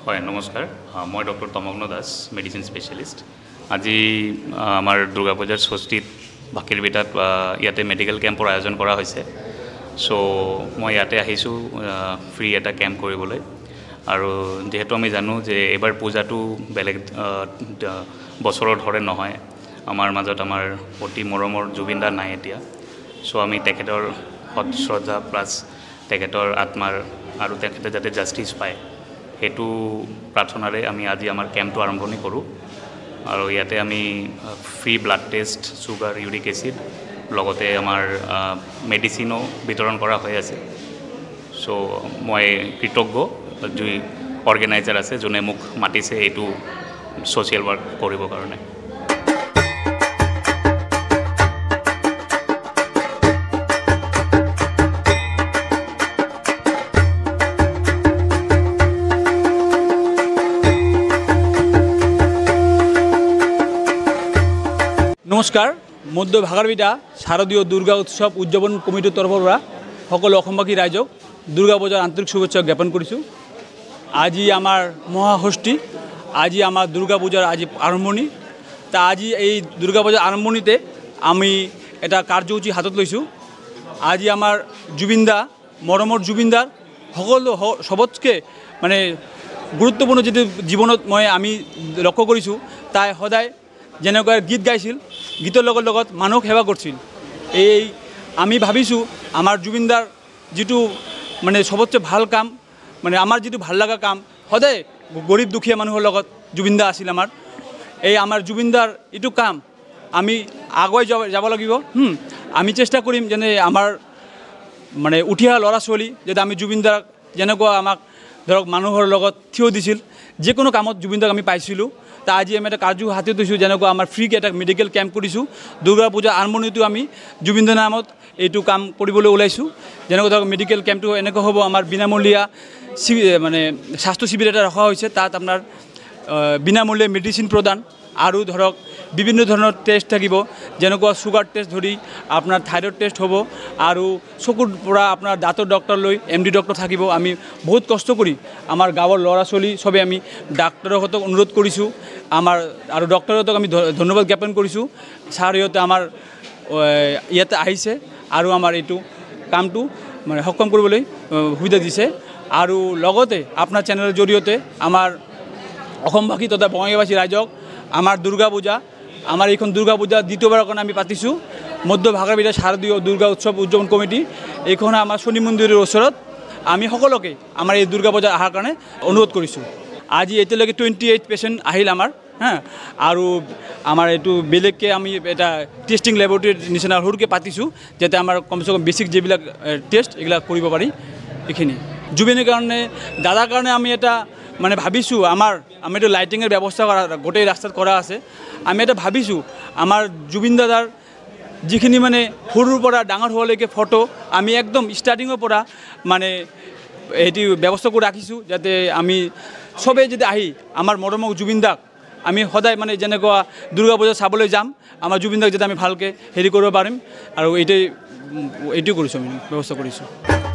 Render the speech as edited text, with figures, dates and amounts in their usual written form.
হয় নমস্কাৰ মই ডক্টৰ তমগ্ন দাস মেডিচিন স্পেচিয়েলিষ্ট আজি আমাৰ দুৰ্গা পূজাৰ ষষ্ঠীত বাকিৰবিটাত ইয়াতে মেডিকেল কেম্পৰ আয়োজন কৰা হৈছে সো মই ইয়াতে আহিছোঁ ফ্ৰী এটা কেম্প কৰিবলৈ আৰু যেহেতু আমি জানো যে এবাৰ পূজাটো বেলেগ বছৰৰ ধৰে নহয় আমাৰ মাজত আমাৰ অতি মৰমৰ জুবিন দা নাই এতিয়া সো আমি তেখেতৰ সৎ শ্ৰদ্ধা প্লাছ তেখেতৰ আত্মাৰ আৰু তেখেতে যাতে জাষ্টিছ পায় সেইটো প্ৰাৰ্থনাৰে আমি আজি আমাৰ কেম্পটো আৰম্ভণি কৰোঁ আৰু ইয়াতে আমি free blood test sugar uric acid লগতে আমাৰ মেডিচিনো বিতৰণ কৰা হৈ আছে সো মই কৃতজ্ঞ যি অৰ্গেনাইজাৰ আছে যোনে মোক মাতিছে এইটো ছ'চিয়েল ৱৰ্ক কৰিবৰ কাৰণে নমস্কাৰ মধ্য ভাগাৰবিটা শাৰদীয় দুৰ্গা উৎসৱ উদযাপন কমিটিৰ তৰফৰ পৰা সকলো অসমবাসী ৰাইজক দুৰ্গা পূজাৰ আন্তৰিক শুভেচ্ছা জ্ঞাপন কৰিছোঁ আজি আমাৰ মহাষষ্ঠী আজি আমাৰ দুৰ্গা পূজাৰ আজি আৰম্ভণি তা আজি এই দুৰ্গা পূজাৰ আৰম্ভণিতে আমি এটা কাৰ্যসূচী হাতত লৈছোঁ আজি আমাৰ জুবিনদা মৰমৰ জুবিনদাৰ সকলো সবতকৈ মানে গুৰুত্বপূৰ্ণ যিটো জীৱনত মই আমি লক্ষ্য কৰিছোঁ তাই সদায় যেনেকুৱা গীত গাইছিল গীতৰ লগত মানুহক সেৱা কৰিছিল এই আমি ভাবিছোঁ আমাৰ জুবিনদাৰ যিটো মানে সবতকৈ ভাল কাম মানে আমাৰ যিটো ভাল লগা কাম সদায় গৰীব দুখীয়া মানুহৰ লগত জুবিনদা আছিল এই আমাৰ জুবিনদাৰ এইটো কাম আমি আগুৱাই যাব লাগিব আমি চেষ্টা কৰিম যেনে আমাৰ মানে উঠি অহা ল'ৰা ছোৱালী যাতে আমি জুবিনদাক যেনেকুৱা আমাক ধৰক মানুহৰ লগত থিয় দিছিল যিকোনো কামত জুবিনদাক আমি পাইছিলোঁ তা আজি আমি এটা কাৰ্য হাতত লৈছোঁ যেনেকুৱা আমাৰ ফ্ৰীকৈ এটা মেডিকেল কেম্প কৰিছোঁ দুৰ্গা পূজা আৰম্ভণিটো আমি জুবিনদাৰ নামত এইটো কাম কৰিবলৈ ওলাইছোঁ যেনেকুৱা ধৰক মেডিকেল কেম্পটো এনেকুৱা হ'ব আমাৰ বিনামূলীয়া মানে স্বাস্থ্য শিবিৰ এটা ৰখা হৈছে তাত আপোনাৰ বিনামূলীয়া মেডিচিন প্ৰদান আৰু ধৰক বিভিন্ন ধৰণৰ টেষ্ট থাকিব যেনেকুৱা চুগাৰ টেষ্ট ধৰি আপোনাৰ থাইৰয়ড টেষ্ট হ'ব আৰু চকুৰ পৰা আপোনাৰ দাঁতৰ ডক্টৰ লৈ MD ডক্টৰ থাকিব আমি বহুত কষ্ট কৰি আমাৰ গাঁৱৰ ল'ৰা ছোৱালী সবে আমি ডাক্তৰৰ হতক অনুৰোধ কৰিছোঁ আমাৰ আৰু ডক্টৰৰ হতক আমি ধন্যবাদ জ্ঞাপন কৰিছোঁ ছাৰ ইহঁতে আমাৰ ইয়াতে আহিছে আৰু আমাৰ এইটো কামটো মানে সক্ষম কৰিবলৈ সুবিধা দিছে আৰু লগতে আপোনাৰ চেনেলৰ জৰিয়তে আমাৰ অসমবাসী তথা বঙাইগাঁওবাসী ৰাইজক আমাৰ দুৰ্গা পূজা আমাৰ এইখন দুৰ্গা পূজা দ্বিতীয়বাৰৰ কাৰণে আমি পাতিছোঁ মধ্য ভাগাৰবিটা শাৰদীয় দুৰ্গা উৎসৱ উদযাপন কমিটি এইখন আমাৰ শনি মন্দিৰৰ ওচৰত আমি সকলোকে আমাৰ এই দুৰ্গা পূজা অহাৰ কাৰণে অনুৰোধ কৰিছোঁ আজি এতিয়ালৈকে 28 পেচেণ্ট আহিল আমাৰ আৰু আমাৰ এইটো বেলেগকৈ আমি এটা টেষ্টিং লেবৰেটৰীৰ নিচিনা সৰুকৈ পাতিছোঁ যাতে আমাৰ কমচে কম বেছিক যিবিলাক টেষ্ট এইবিলাক কৰিব পাৰি এইখিনি জুবিনৰ কাৰণে দাদাৰ কাৰণে আমি এটা মানে ভাবিছোঁ আমি এইটো লাইটিঙৰ ব্যৱস্থা কৰা গোটেই ৰাস্তাত কৰা আছে আমি এটা ভাবিছোঁ আমাৰ জুবিন দাদাৰ যিখিনি মানে সৰুৰ পৰা ডাঙৰ হোৱালৈকে ফটো আমি একদম ষ্টাৰ্টিঙৰ পৰা মানে এইটো ব্যৱস্থা কৰি ৰাখিছোঁ যাতে আমি চবেই যদি আহি আমাৰ মৰমৰ জুবিন দাক আমি সদায় মানে যেনেকুৱা দুৰ্গা পূজা চাবলৈ যাম আমাৰ জুবিন দাক যাতে আমি ভালকৈ হেৰি কৰিব পাৰিম আৰু এইটোৱে কৰিছোঁ আমি ব্যৱস্থা কৰিছোঁ